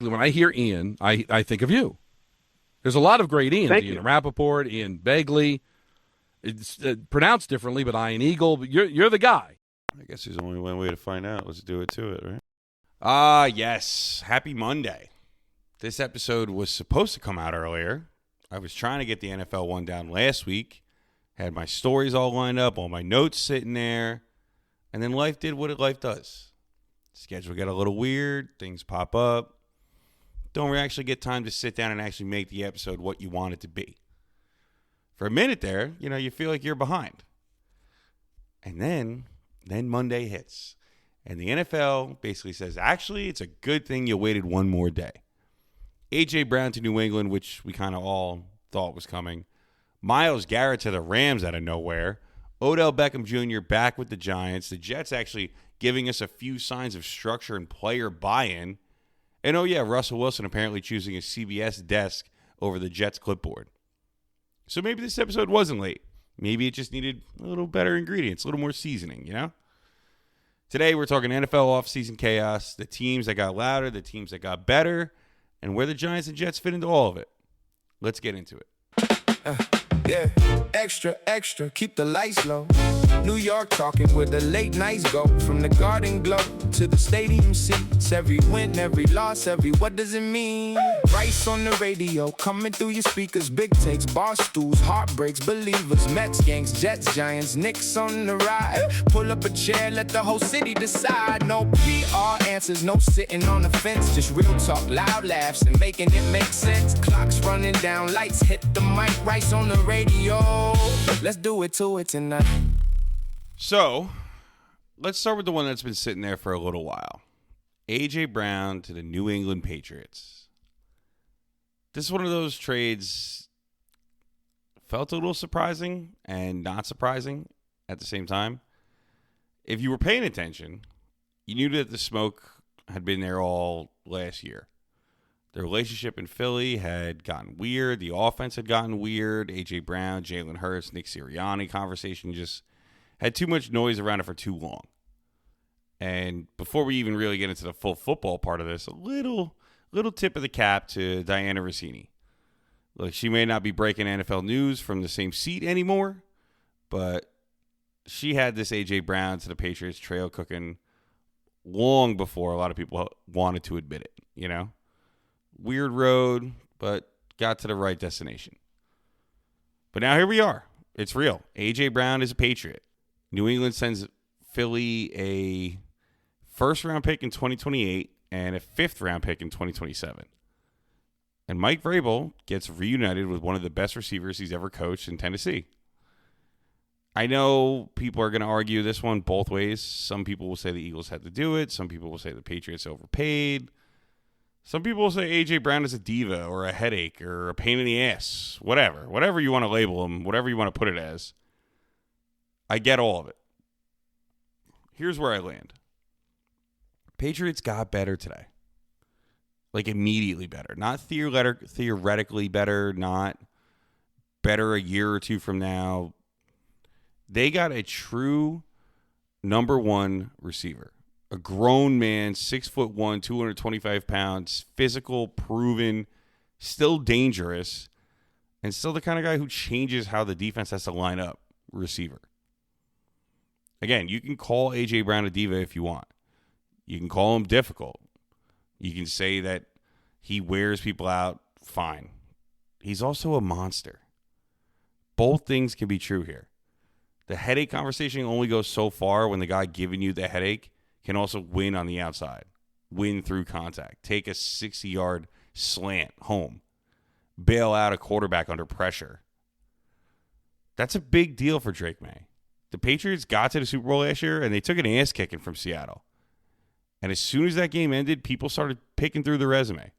When I hear Ian, I think of you. There's a lot of great Ians. Thank Ian you. Rappaport, Ian Begley. It's pronounced differently, but Ian Eagle. But you're the guy. I guess there's only one way to find out. Let's do it to it, right? Yes. Happy Monday. This episode was supposed to come out earlier. I was trying to get the NFL one down last week. Had my stories all lined up, all my notes sitting there. And then life did what life does. Schedule got a little weird. Things pop up. Don't actually get time to sit down and actually make the episode what you want it to be. For a minute there, you feel like you're behind. And then Monday hits. And the NFL basically says, actually, it's a good thing you waited one more day. A.J. Brown to New England, which we kind of all thought was coming. Myles Garrett to the Rams out of nowhere. Odell Beckham Jr. back with the Giants. The Jets actually giving us a few signs of structure and player buy-in. And Russell Wilson apparently choosing a CBS desk over the Jets clipboard. So maybe this episode wasn't late. Maybe it just needed a little better ingredients, a little more seasoning, Today we're talking NFL offseason chaos, the teams that got louder, the teams that got better, and where the Giants and Jets fit into all of it. Let's get into it. Extra, extra, keep the lights low. New York talking where the late nights go. From the Garden Glow to the stadium seats. Every win, every loss, what does it mean? Rice on the radio, coming through your speakers. Big takes, bar stools, heartbreaks, believers. Mets, Yanks, Jets, Giants, Knicks on the ride. Pull up a chair, let the whole city decide. No PR answers, no sitting on the fence. Just real talk, loud laughs, and making it make sense. Clocks running down, lights hit the mic. Rice on the radio. Let's do it to it tonight. So, let's start with the one that's been sitting there for a little while. A.J. Brown to the New England Patriots. This is one of those trades felt a little surprising and not surprising at the same time. If you were paying attention, you knew that the smoke had been there all last year. The relationship in Philly had gotten weird. The offense had gotten weird. A.J. Brown, Jalen Hurts, Nick Sirianni conversation just had too much noise around it for too long. And before we even really get into the full football part of this, a little tip of the cap to Diana Rossini. Look, she may not be breaking NFL news from the same seat anymore, but she had this A.J. Brown to the Patriots trail cooking long before a lot of people wanted to admit it, Weird road, but got to the right destination. But now here we are. It's real. A.J. Brown is a Patriot. New England sends Philly a first-round pick in 2028 and a fifth-round pick in 2027. And Mike Vrabel gets reunited with one of the best receivers he's ever coached in Tennessee. I know people are going to argue this one both ways. Some people will say the Eagles had to do it. Some people will say the Patriots overpaid. Some people will say A.J. Brown is a diva or a headache or a pain in the ass. Whatever you want to label him, whatever you want to put it as. I get all of it. Here's where I land. Patriots got better today. Like immediately better. Not theoretically better, not better a year or two from now. They got a true number one receiver. A grown man, 6'1", 225 pounds, physical, proven, still dangerous, and still the kind of guy who changes how the defense has to line up receiver. Again, you can call A.J. Brown a diva if you want. You can call him difficult. You can say that he wears people out. Fine. He's also a monster. Both things can be true here. The headache conversation only goes so far when the guy giving you the headache can also win on the outside. Win through contact. Take a 60-yard slant home. Bail out a quarterback under pressure. That's a big deal for Drake Maye. The Patriots got to the Super Bowl last year, and they took an ass kicking from Seattle. And as soon as that game ended, people started picking through the resume.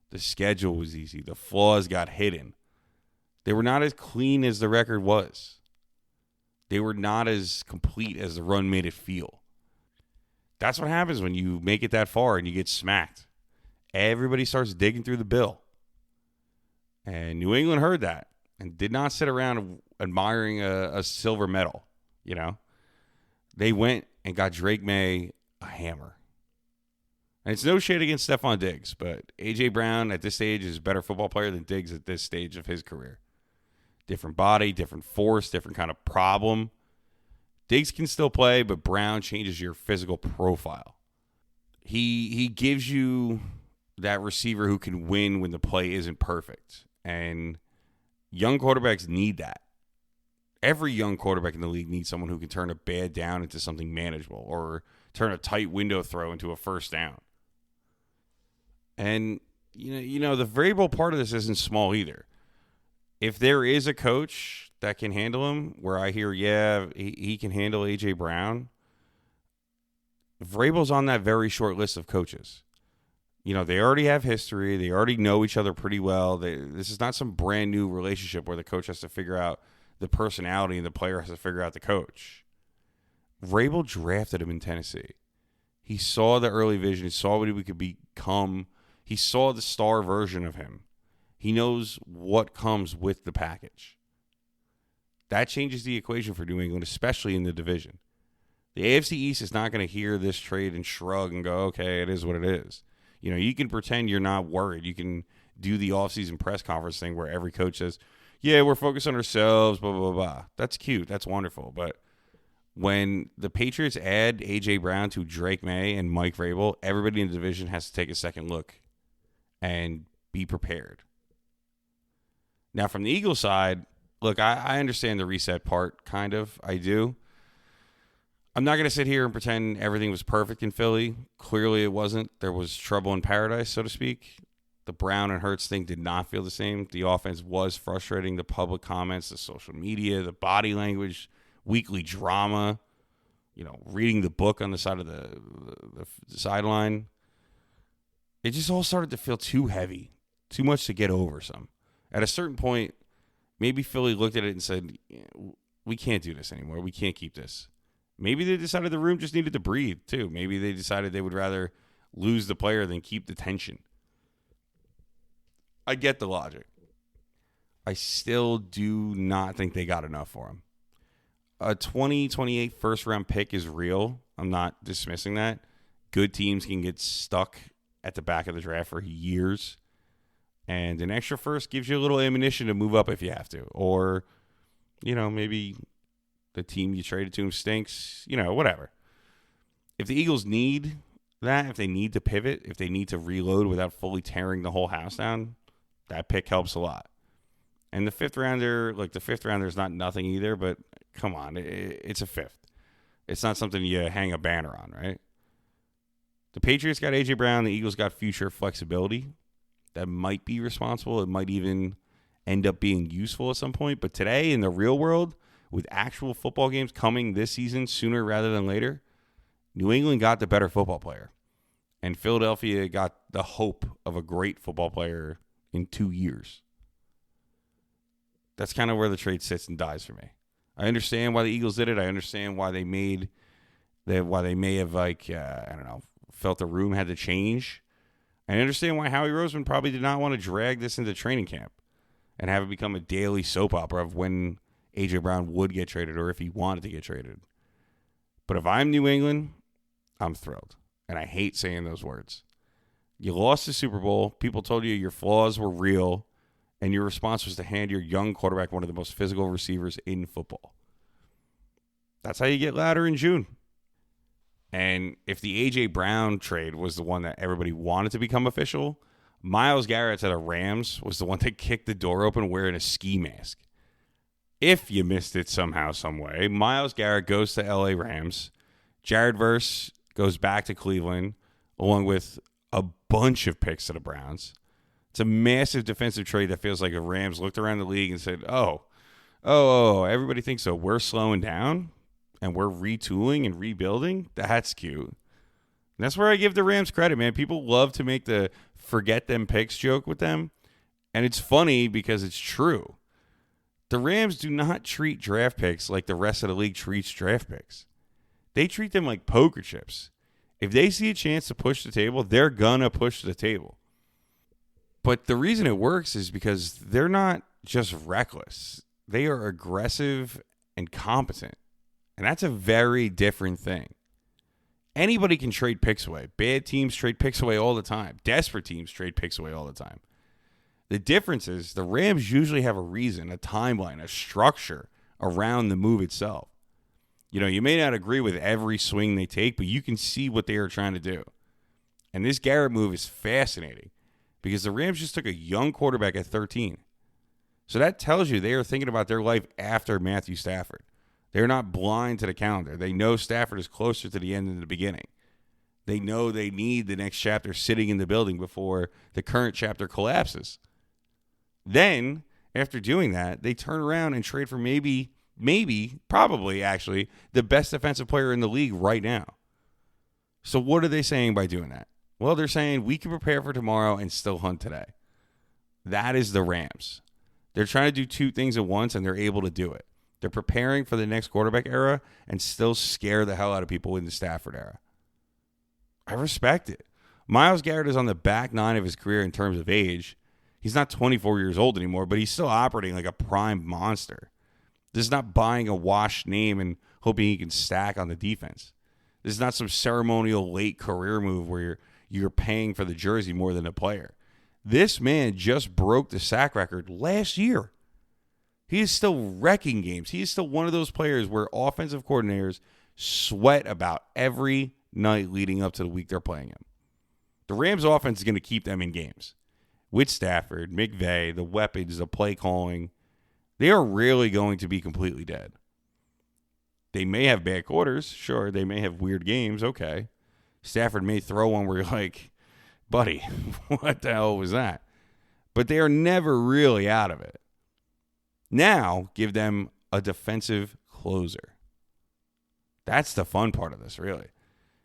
The schedule was easy. The flaws got hidden. They were not as clean as the record was. They were not as complete as the run made it feel. That's what happens when you make it that far and you get smacked. Everybody starts digging through the bill. And New England heard that and did not sit around admiring a silver medal, They went and got Drake Maye a hammer. And it's no shade against Stephon Diggs, but A.J. Brown at this stage is a better football player than Diggs at this stage of his career. Different body, different force, different kind of problem. Diggs can still play, but Brown changes your physical profile. He gives you that receiver who can win when the play isn't perfect. And young quarterbacks need that. Every young quarterback in the league needs someone who can turn a bad down into something manageable or turn a tight window throw into a first down. And, the Vrabel part of this isn't small either. If there is a coach that can handle him, where I hear, he can handle A.J. Brown, Vrabel's on that very short list of coaches. They already have history. They already know each other pretty well. This is not some brand new relationship where the coach has to figure out the personality and the player has to figure out the coach. Vrabel drafted him in Tennessee. He saw the early vision. He saw what he could become. He saw the star version of him. He knows what comes with the package. That changes the equation for New England, especially in the division. The AFC East is not going to hear this trade and shrug and go, okay, it is what it is. You can pretend you're not worried. You can do the offseason press conference thing where every coach says, yeah, we're focused on ourselves, blah, blah, blah. That's cute. That's wonderful. But when the Patriots add A.J. Brown to Drake Maye and Mike Vrabel, everybody in the division has to take a second look and be prepared. Now, from the Eagles side, look, I understand the reset part, kind of. I do. I'm not going to sit here and pretend everything was perfect in Philly. Clearly it wasn't. There was trouble in paradise, so to speak. The Brown and Hurts thing did not feel the same. The offense was frustrating. The public comments, the social media, the body language, weekly drama, reading the book on the side of the sideline. It just all started to feel too heavy, too much to get over some. At a certain point, maybe Philly looked at it and said, we can't do this anymore. We can't keep this. Maybe they decided the room just needed to breathe, too. Maybe they decided they would rather lose the player than keep the tension. I get the logic. I still do not think they got enough for him. A 2028 first-round pick is real. I'm not dismissing that. Good teams can get stuck at the back of the draft for years. And an extra first gives you a little ammunition to move up if you have to. Or, maybe the team you traded to him stinks, whatever. If the Eagles need that, if they need to pivot, if they need to reload without fully tearing the whole house down, that pick helps a lot. And the fifth rounder is not nothing either, but come on, it's a fifth. It's not something you hang a banner on, right? The Patriots got A.J. Brown. The Eagles got future flexibility. That might be responsible. It might even end up being useful at some point. But today, in the real world, with actual football games coming this season sooner rather than later, New England got the better football player. And Philadelphia got the hope of a great football player in 2 years. That's kind of where the trade sits and dies for me. I understand why the Eagles did it. I understand why they may have felt the room had to change. I understand why Howie Roseman probably did not want to drag this into training camp and have it become a daily soap opera of when A.J. Brown would get traded or if he wanted to get traded. But if I'm New England, I'm thrilled. And I hate saying those words. You lost the Super Bowl. People told you your flaws were real. And your response was to hand your young quarterback one of the most physical receivers in football. That's how you get louder in June. And if the A.J. Brown trade was the one that everybody wanted to become official, Myles Garrett to the Rams was the one that kicked the door open wearing a ski mask. If you missed it somehow, some way, Myles Garrett goes to L.A. Rams. Jared Verse goes back to Cleveland, along with a bunch of picks to the Browns. It's a massive defensive trade that feels like the Rams looked around the league and said, oh, everybody thinks so. We're slowing down and we're retooling and rebuilding. That's cute. And that's where I give the Rams credit, man. People love to make the forget them picks joke with them. And it's funny because it's true. The Rams do not treat draft picks like the rest of the league treats draft picks. They treat them like poker chips. If they see a chance to push the table, they're going to push the table. But the reason it works is because they're not just reckless. They are aggressive and competent. And that's a very different thing. Anybody can trade picks away. Bad teams trade picks away all the time. Desperate teams trade picks away all the time. The difference is the Rams usually have a reason, a timeline, a structure around the move itself. You know, you may not agree with every swing they take, but you can see what they are trying to do. And this Garrett move is fascinating because the Rams just took a young quarterback at 13. So that tells you they are thinking about their life after Matthew Stafford. They're not blind to the calendar. They know Stafford is closer to the end than the beginning. They know they need the next chapter sitting in the building before the current chapter collapses. Then, after doing that, they turn around and trade for probably actually, the best defensive player in the league right now. So what are they saying by doing that? Well, they're saying we can prepare for tomorrow and still hunt today. That is the Rams. They're trying to do two things at once, and they're able to do it. They're preparing for the next quarterback era and still scare the hell out of people in the Stafford era. I respect it. Myles Garrett is on the back nine of his career in terms of age. He's not 24 years old anymore, but he's still operating like a prime monster. This is not buying a washed name and hoping he can stack on the defense. This is not some ceremonial late career move where you're paying for the jersey more than a player. This man just broke the sack record last year. He is still wrecking games. He is still one of those players where offensive coordinators sweat about every night leading up to the week they're playing him. The Rams offense is going to keep them in games. With Stafford, McVay, the weapons, the play calling, they are rarely going to be completely dead. They may have bad quarters. Sure, they may have weird games. Okay. Stafford may throw one where you're like, buddy, what the hell was that? But they are never really out of it. Now, give them a defensive closer. That's the fun part of this, really.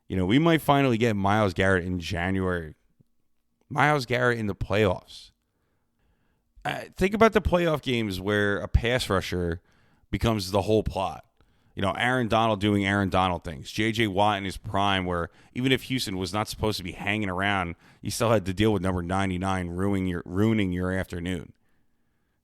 You know, we might finally get Myles Garrett in January. Myles Garrett in the playoffs. Think about the playoff games where a pass rusher becomes the whole plot. You know, Aaron Donald doing Aaron Donald things. J.J. Watt in his prime where even if Houston was not supposed to be hanging around, you still had to deal with number 99 ruining your afternoon.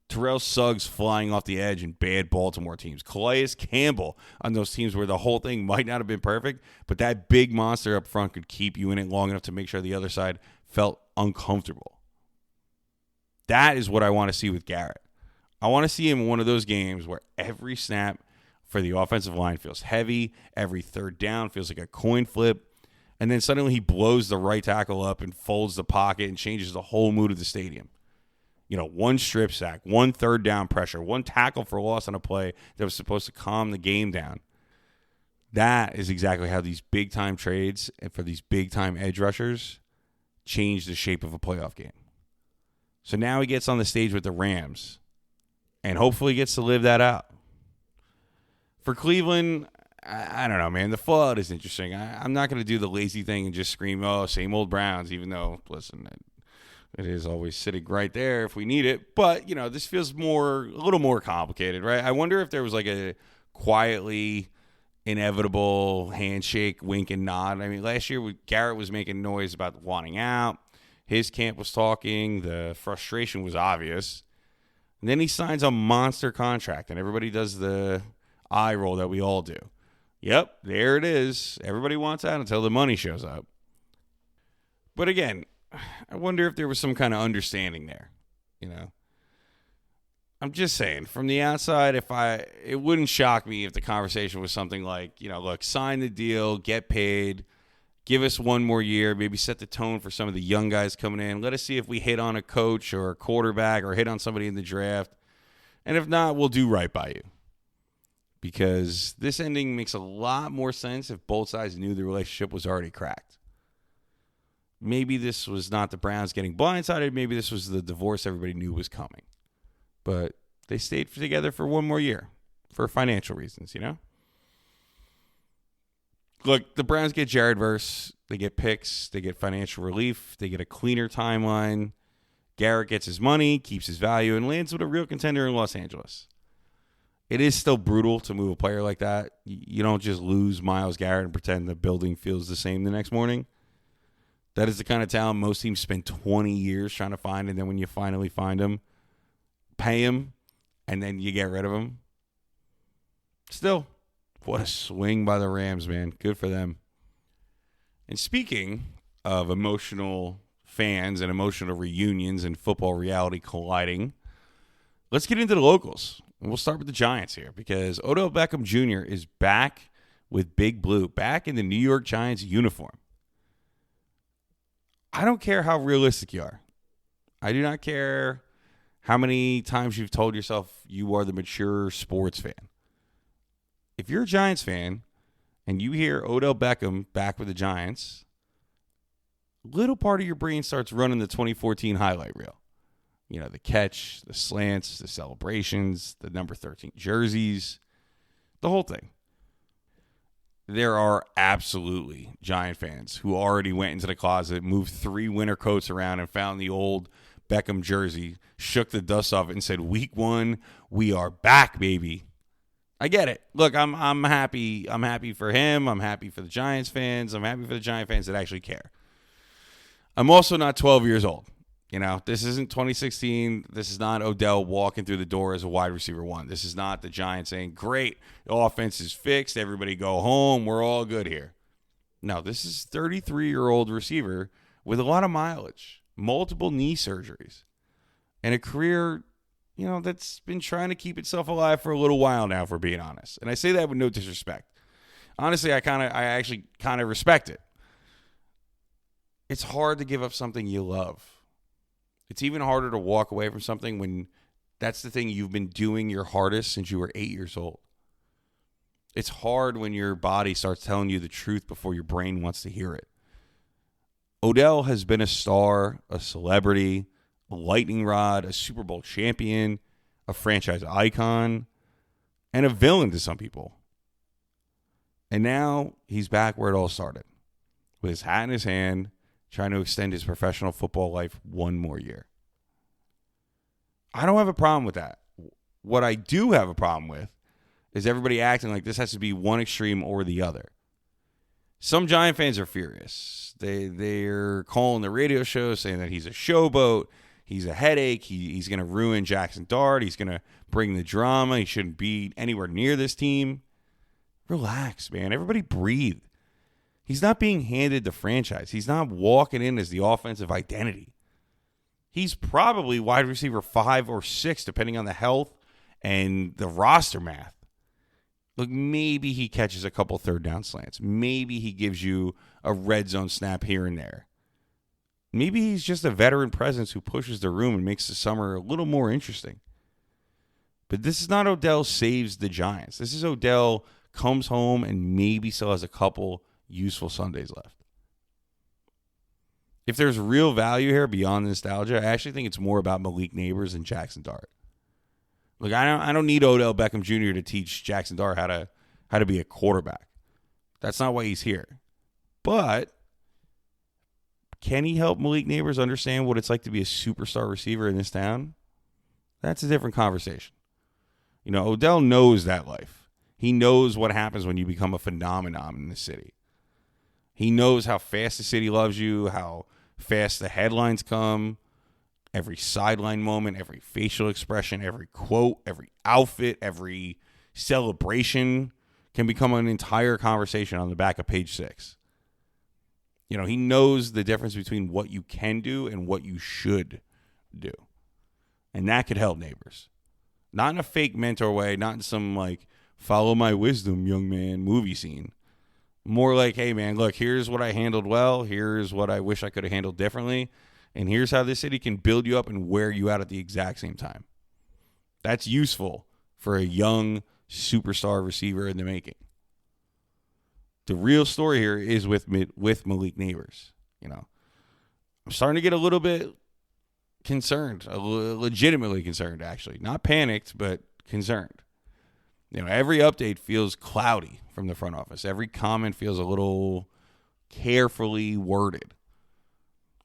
Terrell Suggs flying off the edge in bad Baltimore teams. Calais Campbell on those teams where the whole thing might not have been perfect, but that big monster up front could keep you in it long enough to make sure the other side felt uncomfortable. That is what I want to see with Garrett. I want to see him in one of those games where every snap for the offensive line feels heavy, every third down feels like a coin flip, and then suddenly he blows the right tackle up and folds the pocket and changes the whole mood of the stadium. You know, one strip sack, one third down pressure, one tackle for loss on a play that was supposed to calm the game down. That is exactly how these big-time trades and for these big-time edge rushers change the shape of a playoff game. So now he gets on the stage with the Rams and hopefully gets to live that out. For Cleveland, I don't know, man. The fallout is interesting. I'm not going to do the lazy thing and just scream, oh, same old Browns, even though, listen, it is always sitting right there if we need it. But, you know, this feels a little more complicated, right? I wonder if there was like a quietly inevitable handshake, wink, and nod. I mean, last year Garrett was making noise about wanting out. His camp was talking. The frustration was obvious. And then he signs a monster contract, and everybody does the eye roll that we all do. Yep, there it is. Everybody wants out until the money shows up. But again, I wonder if there was some kind of understanding there, you know. I'm just saying, from the outside, it wouldn't shock me if the conversation was something like, you know, look, sign the deal, get paid, give us one more year, maybe set the tone for some of the young guys coming in. Let us see if we hit on a coach or a quarterback or hit on somebody in the draft. And if not, we'll do right by you. Because this ending makes a lot more sense if both sides knew the relationship was already cracked. Maybe this was not the Browns getting blindsided. Maybe this was the divorce everybody knew was coming. But they stayed together for one more year for financial reasons, you know? Look, the Browns get Jared Verse. They get picks. They get financial relief. They get a cleaner timeline. Garrett gets his money, keeps his value, and lands with a real contender in Los Angeles. It is still brutal to move a player like that. You don't just lose Myles Garrett and pretend the building feels the same the next morning. That is the kind of talent most teams spend 20 years trying to find, and then when you finally find him, pay him, and then you get rid of him. Still, what a swing by the Rams, man. Good for them. And speaking of emotional fans and emotional reunions and football reality colliding, let's get into the locals. And we'll start with the Giants here because Odell Beckham Jr. is back with Big Blue, back in the New York Giants uniform. I don't care how realistic you are. I do not care how many times you've told yourself you are the mature sports fan. If you're a Giants fan and you hear Odell Beckham back with the Giants, little part of your brain starts running the 2014 highlight reel. You know, the catch, the slants, the celebrations, the number 13 jerseys, the whole thing. There are absolutely Giant fans who already went into the closet, moved 3 winter coats around, and found the old Beckham jersey, shook the dust off it, and said, "Week 1, we are back, baby." I get it. Look, I'm happy. I'm happy for him. I'm happy for the Giants fans. I'm happy for the Giant fans that actually care. I'm also not 12 years old. You know, this isn't 2016. This is not Odell walking through the door as a wide receiver 1. This is not the Giants saying, "Great, the offense is fixed. Everybody go home. We're all good here." No, this is 33-year-old receiver with a lot of mileage, multiple knee surgeries, and a career, you know, that's been trying to keep itself alive for a little while now, if we're being honest. And I say that with no disrespect. Honestly, I actually kind of respect it. It's hard to give up something you love. It's even harder to walk away from something when that's the thing you've been doing your hardest since you were 8 years old. It's hard when your body starts telling you the truth before your brain wants to hear it. Odell has been a star, a celebrity, a lightning rod, a Super Bowl champion, a franchise icon, and a villain to some people. And now he's back where it all started, with his hat in his hand, trying to extend his professional football life 1 more year. I don't have a problem with that. What I do have a problem with is everybody acting like this has to be one extreme or the other. Some Giant fans are furious. They're calling the radio show saying that he's a showboat, he's a headache, he's going to ruin Jaxson Dart, he's going to bring the drama, he shouldn't be anywhere near this team. Relax, man. Everybody breathe. He's not being handed the franchise. He's not walking in as the offensive identity. He's probably wide receiver 5 or 6, depending on the health and the roster math. Look, maybe he catches a couple third down slants. Maybe he gives you a red zone snap here and there. Maybe he's just a veteran presence who pushes the room and makes the summer a little more interesting. But this is not Odell saves the Giants. This is Odell comes home and maybe still has a couple useful Sundays left. If there's real value here beyond nostalgia, I actually think it's more about Malik Nabers and Jaxson Dart. Look, I don't need Odell Beckham Jr. to teach Jaxson Dart how to be a quarterback. That's not why he's here. But can he help Malik Nabers understand what it's like to be a superstar receiver in this town? That's a different conversation. You know, Odell knows that life. He knows what happens when you become a phenomenon in the city. He knows how fast the city loves you, how fast the headlines come, every sideline moment, every facial expression, every quote, every outfit, every celebration can become an entire conversation on the back of page 6. You know, he knows the difference between what you can do and what you should do. And that could help Nabers. Not in a fake mentor way, not in some like follow my wisdom, young man movie scene. More like, hey, man, look, here's what I handled well. Here's what I wish I could have handled differently. And here's how this city can build you up and wear you out at the exact same time. That's useful for a young superstar receiver in the making. The real story here is with Malik Nabers. You know, I'm starting to get a little bit concerned, legitimately concerned, actually. Not panicked, but concerned. You know, every update feels cloudy from the front office. Every comment feels a little carefully worded.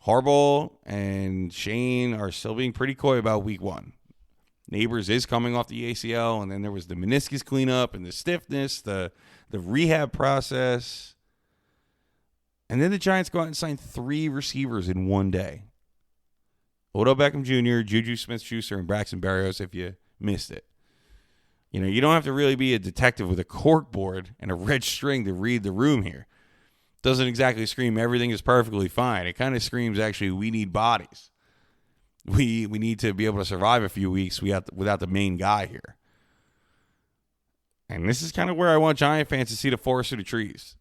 Harbaugh and Shane are still being pretty coy about week 1. Nabers is coming off the ACL, and then there was the meniscus cleanup and the stiffness, the rehab process. And then the Giants go out and sign 3 receivers in one day. Odell Beckham Jr., Juju Smith-Schuster, and Braxton Berrios, if you missed it. You know, you don't have to really be a detective with a corkboard and a red string to read the room here. doesn't exactly scream everything is perfectly fine. It kind of screams, actually, we need bodies. We need to be able to survive a few weeks without the main guy here. And this is kind of where I want Giant fans to see the forest through the trees.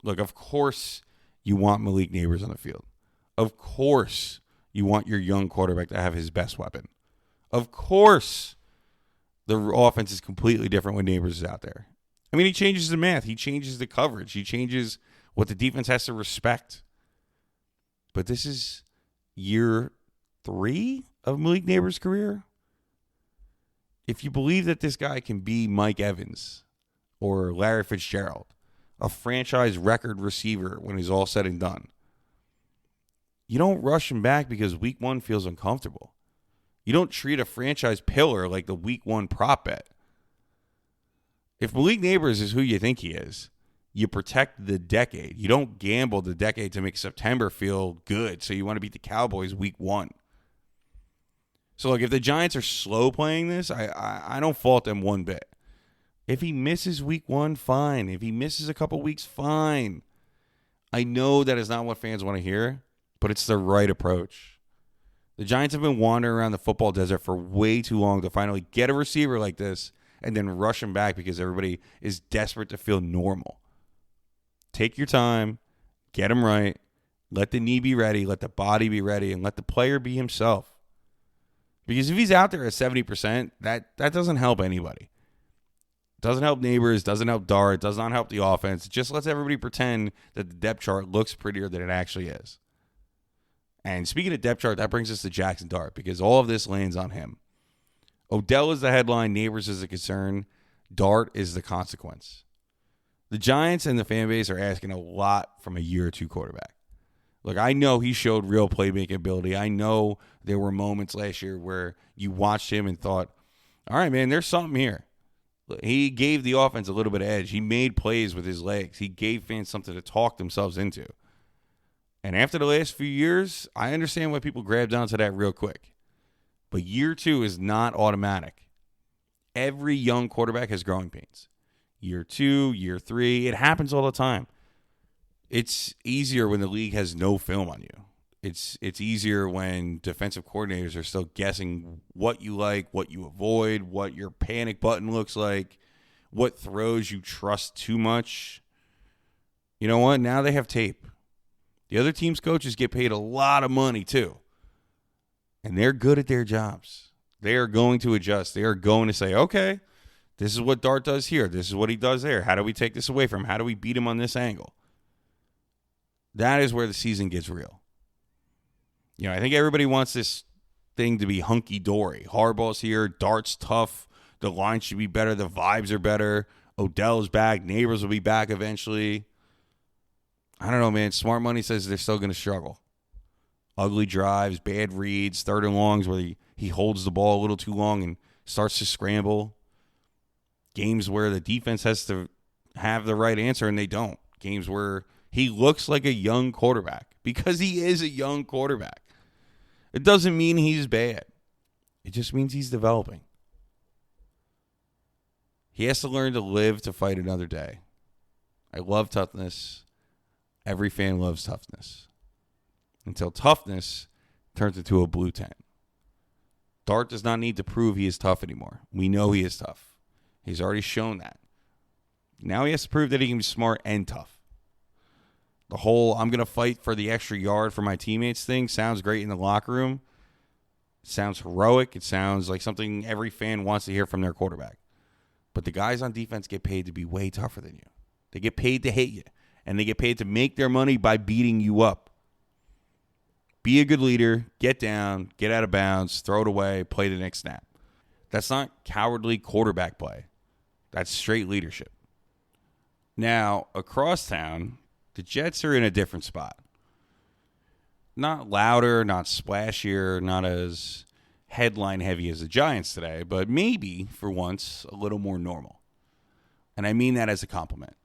Look, of course you want Malik Nabers on the field. Of course you want your young quarterback to have his best weapon. Of course the offense is completely different when Nabers is out there. I mean, he changes the math. He changes the coverage. He changes what the defense has to respect. But this is year 3 of Malik Nabers' career. If you believe that this guy can be Mike Evans or Larry Fitzgerald, a franchise record receiver when he's all said and done, you don't rush him back because week 1 feels uncomfortable. You don't treat a franchise pillar like the week 1 prop bet. If Malik Nabers is who you think he is, you protect the decade. You don't gamble the decade to make September feel good, so you want to beat the Cowboys week 1. So, look, if the Giants are slow playing this, I don't fault them one bit. If he misses week 1, fine. If he misses a couple weeks, fine. I know that is not what fans want to hear, but it's the right approach. The Giants have been wandering around the football desert for way too long to finally get a receiver like this and then rush him back because everybody is desperate to feel normal. Take your time, get him right, let the knee be ready, let the body be ready, and let the player be himself. Because if he's out there at 70%, that doesn't help anybody. Doesn't help Nabers, doesn't help Dart, does not help the offense. It just lets everybody pretend that the depth chart looks prettier than it actually is. And speaking of depth chart, that brings us to Jaxson Dart because all of this lands on him. Odell is the headline, Nabers is the concern, Dart is the consequence. The Giants and the fan base are asking a lot from a year or 2 quarterback. Look, I know he showed real playmaking ability. I know there were moments last year where you watched him and thought, all right, man, there's something here. He gave the offense a little bit of edge. He made plays with his legs. He gave fans something to talk themselves into. And after the last few years, I understand why people grabbed onto that real quick. But year 2 is not automatic. Every young quarterback has growing pains. Year 2, year 3, it happens all the time. It's easier when the league has no film on you. It's easier when defensive coordinators are still guessing what you like, what you avoid, what your panic button looks like, what throws you trust too much. You know what? Now they have tape. The other team's coaches get paid a lot of money too. And they're good at their jobs. They are going to adjust. They are going to say, okay, this is what Dart does here. This is what he does there. How do we take this away from him? How do we beat him on this angle? That is where the season gets real. I think everybody wants this thing to be hunky-dory. Harbaugh's here. Dart's tough. The line should be better. The vibes are better. Odell's back. Nabers will be back eventually. I don't know, man. Smart money says they're still going to struggle. Ugly drives, bad reads, 3rd and longs where he holds the ball a little too long and starts to scramble. Games where the defense has to have the right answer and they don't. Games where he looks like a young quarterback because he is a young quarterback. It doesn't mean he's bad. It just means he's developing. He has to learn to live to fight another day. I love toughness. Every fan loves toughness. Until toughness turns into a blue tent. Dart does not need to prove he is tough anymore. We know he is tough. He's already shown that. Now he has to prove that he can be smart and tough. The whole I'm going to fight for the extra yard for my teammates thing sounds great in the locker room. It sounds heroic. It sounds like something every fan wants to hear from their quarterback. But the guys on defense get paid to be way tougher than you. They get paid to hate you. And they get paid to make their money by beating you up. Be a good leader. Get down. Get out of bounds. Throw it away. Play the next snap. That's not cowardly quarterback play. That's straight leadership. Now, across town, the Jets are in a different spot. Not louder, not splashier, not as headline heavy as the Giants today, but maybe, for once, a little more normal. And I mean that as a compliment.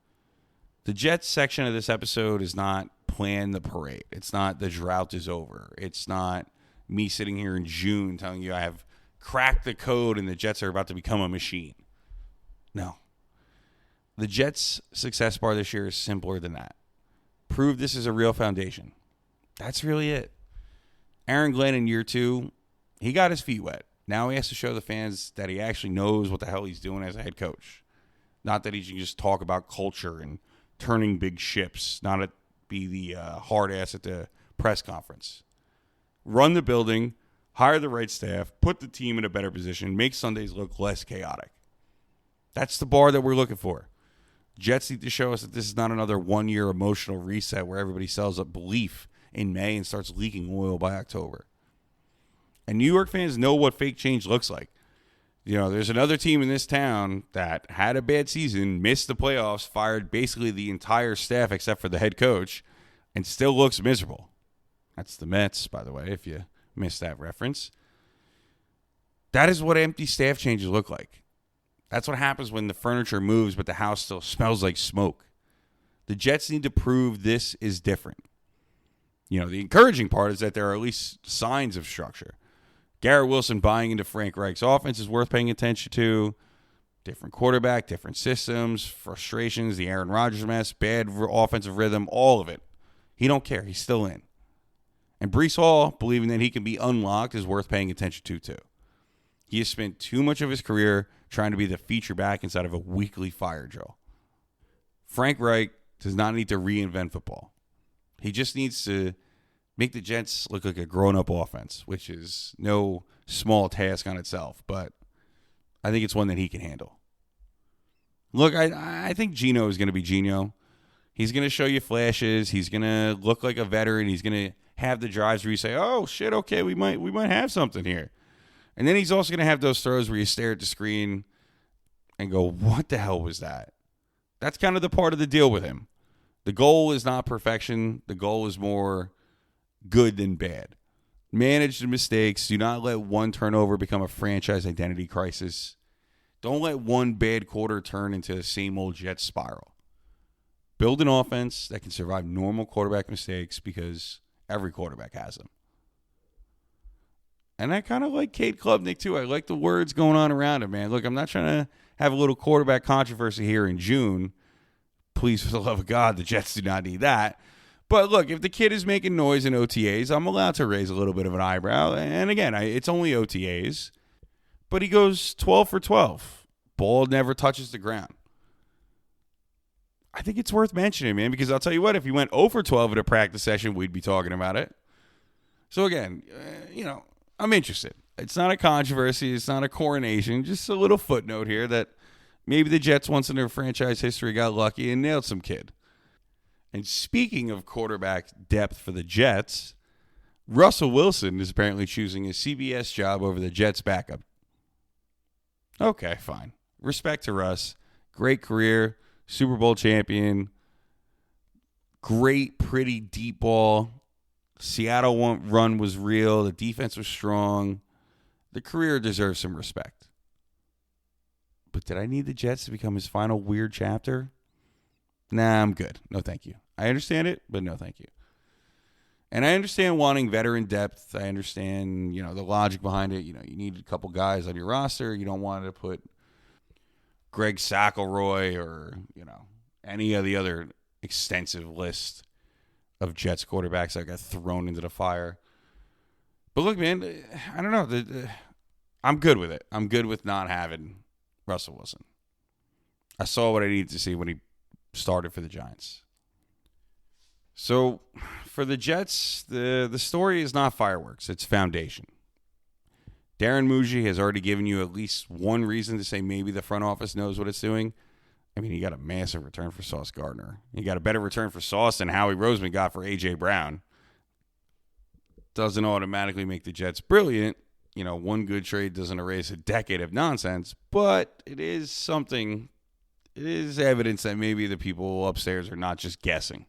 The Jets section of this episode is not plan the parade. It's not the drought is over. It's not me sitting here in June telling you I have cracked the code and the Jets are about to become a machine. No. The Jets' success bar this year is simpler than that. prove this is a real foundation. That's really it. Aaron Glenn in year 2, he got his feet wet. Now he has to show the fans that he actually knows what the hell he's doing as a head coach. Not that he can just talk about culture and turning big ships, not be the hard ass at the press conference. Run the building, hire the right staff, put the team in a better position, make Sundays look less chaotic. That's the bar that we're looking for. Jets need to show us that this is not another one-year emotional reset where everybody sells up belief in May and starts leaking oil by October. And New York fans know what fake change looks like. You know, there's another team in this town that had a bad season, missed the playoffs, fired basically the entire staff except for the head coach, and still looks miserable. That's the Mets, by the way, if you missed that reference. That is what empty staff changes look like. That's what happens when the furniture moves, but the house still smells like smoke. The Jets need to prove this is different. You know, the encouraging part is that there are at least signs of structure. Garrett Wilson buying into Frank Reich's offense is worth paying attention to. Different quarterback, different systems, frustrations, the Aaron Rodgers mess, bad offensive rhythm, all of it. He don't care. He's still in. And Breece Hall, believing that he can be unlocked, is worth paying attention to, too. He has spent too much of his career trying to be the feature back inside of a weekly fire drill. Frank Reich does not need to reinvent football. He just needs to make the Jets look like a grown-up offense, which is no small task on itself, but I think it's one that he can handle. Look, I think Geno is going to be Geno. He's going to show you flashes. He's going to look like a veteran. He's going to have the drives where you say, oh, shit, okay, we might have something here. And then he's also going to have those throws where you stare at the screen and go, what the hell was that? That's kind of the part of the deal with him. The goal is not perfection. The goal is more good than bad. Manage the mistakes. Do not let one turnover become a franchise identity crisis. Don't let one bad quarter turn into the same old Jets spiral. Build an offense that can survive normal quarterback mistakes because every quarterback has them. And I kind of like Cade Klubnik, too. I like the words going on around him, man. Look, I'm not trying to have a little quarterback controversy here in June. Please, for the love of God, the Jets do not need that. But look, if the kid is making noise in OTAs, I'm allowed to raise a little bit of an eyebrow. And again, it's only OTAs. But he goes 12 for 12. Ball never touches the ground. I think it's worth mentioning, man, because I'll tell you what, if he went 0 for 12 at a practice session, we'd be talking about it. So again, I'm interested. It's not a controversy. It's not a coronation. Just a little footnote here that maybe the Jets once in their franchise history got lucky and nailed some kid. And speaking of quarterback depth for the Jets, Russell Wilson is apparently choosing a CBS job over the Jets backup. Okay, fine. Respect to Russ. Great career. Super Bowl champion. Great, pretty deep ball. Seattle run was real. The defense was strong. The career deserves some respect. But did I need the Jets to become his final weird chapter? Nah, I'm good. No, thank you. I understand it, but no, thank you. And I understand wanting veteran depth. I understand, the logic behind it. You need a couple guys on your roster. You don't want to put Greg Sackelroy or, any of the other extensive list of Jets quarterbacks that got thrown into the fire. But look, man, I don't know. I'm good with it. I'm good with not having Russell Wilson. I saw what I needed to see when he started for the Giants. So for the Jets, the story is not fireworks. It's foundation. Darren Muji has already given you at least one reason to say maybe the front office knows what it's doing. I mean, he got a massive return for Sauce Gardner. He got a better return for Sauce than Howie Roseman got for A.J. Brown. Doesn't automatically make the Jets brilliant. One good trade doesn't erase a decade of nonsense, but it is something. It is evidence that maybe the people upstairs are not just guessing.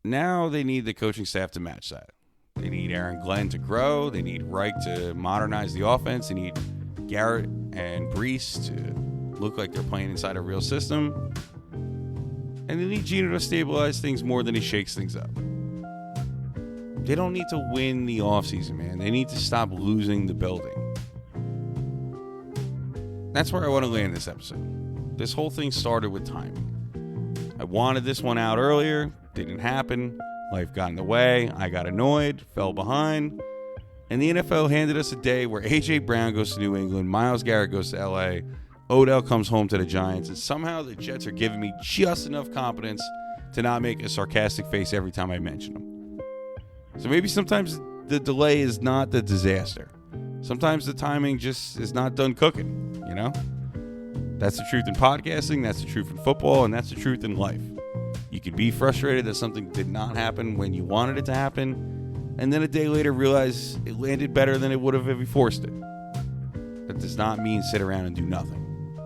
Now they need the coaching staff to match that. They need Aaron Glenn to grow. They need Reich to modernize the offense. They need Garrett and Breece to look like they're playing inside a real system. And they need Geno to stabilize things more than he shakes things up. They don't need to win the offseason, man. They need to stop losing the building. That's where I want to land this episode. This whole thing started with timing. I wanted this one out earlier Didn't happen. Life got in the way. I got annoyed, fell behind. And the NFL handed us a day where A.J. Brown goes to New England, Myles Garrett goes to L.A., Odell comes home to the Giants, and somehow the Jets are giving me just enough confidence to not make a sarcastic face every time I mention them. So maybe sometimes the delay is not the disaster. Sometimes the timing just is not done cooking, you know? That's the truth in podcasting, that's the truth in football, and that's the truth in life. You could be frustrated that something did not happen when you wanted it to happen, and then a day later realize it landed better than it would have if you forced it. That does not mean sit around and do nothing.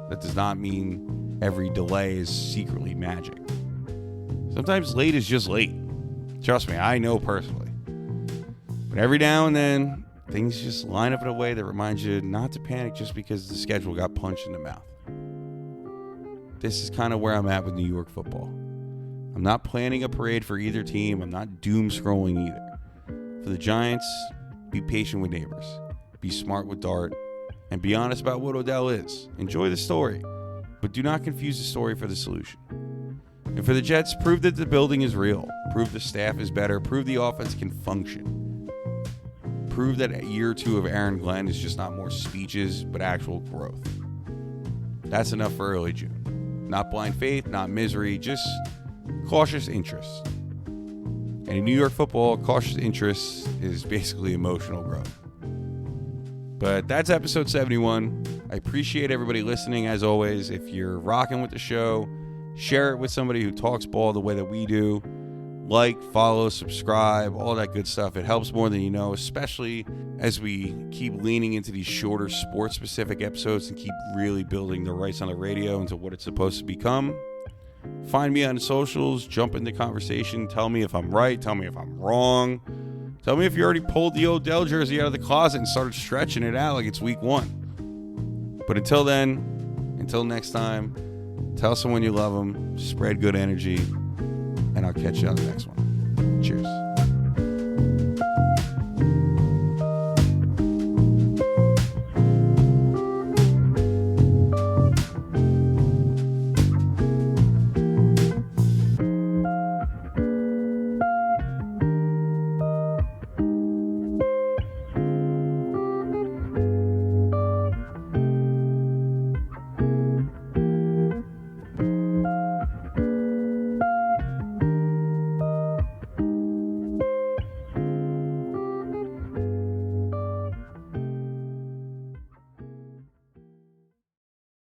That does not mean every delay is secretly magic. Sometimes late is just late. Trust me, I know personally. But every now and then, things just line up in a way that reminds you not to panic just because the schedule got punched in the mouth. This is kind of where I'm at with New York football. I'm not planning a parade for either team. I'm not doom scrolling either. For the Giants, be patient with Nabers. Be smart with Dart. And be honest about what Odell is. Enjoy the story, but do not confuse the story for the solution. And for the Jets, prove that the building is real. Prove the staff is better. Prove the offense can function. Prove that a year or two of Aaron Glenn is just not more speeches, but actual growth. That's enough for early June. Not blind faith, not misery, just cautious interest. And in New York football, cautious interest is basically emotional growth. But that's episode 71. I appreciate everybody listening, as always. If you're rocking with the show, share it with somebody who talks ball the way that we do. Like, follow, subscribe, all that good stuff. It helps more than you know, especially as we keep leaning into these shorter sports-specific episodes and keep really building the Rights on the Radio into what it's supposed to become. Find me on socials, jump in the conversation, tell me if I'm right, tell me if I'm wrong. Tell me if you already pulled the Odell jersey out of the closet and started stretching it out like it's week 1. But until then, until next time, tell someone you love them, spread good energy, and I'll catch you on the next one. Cheers.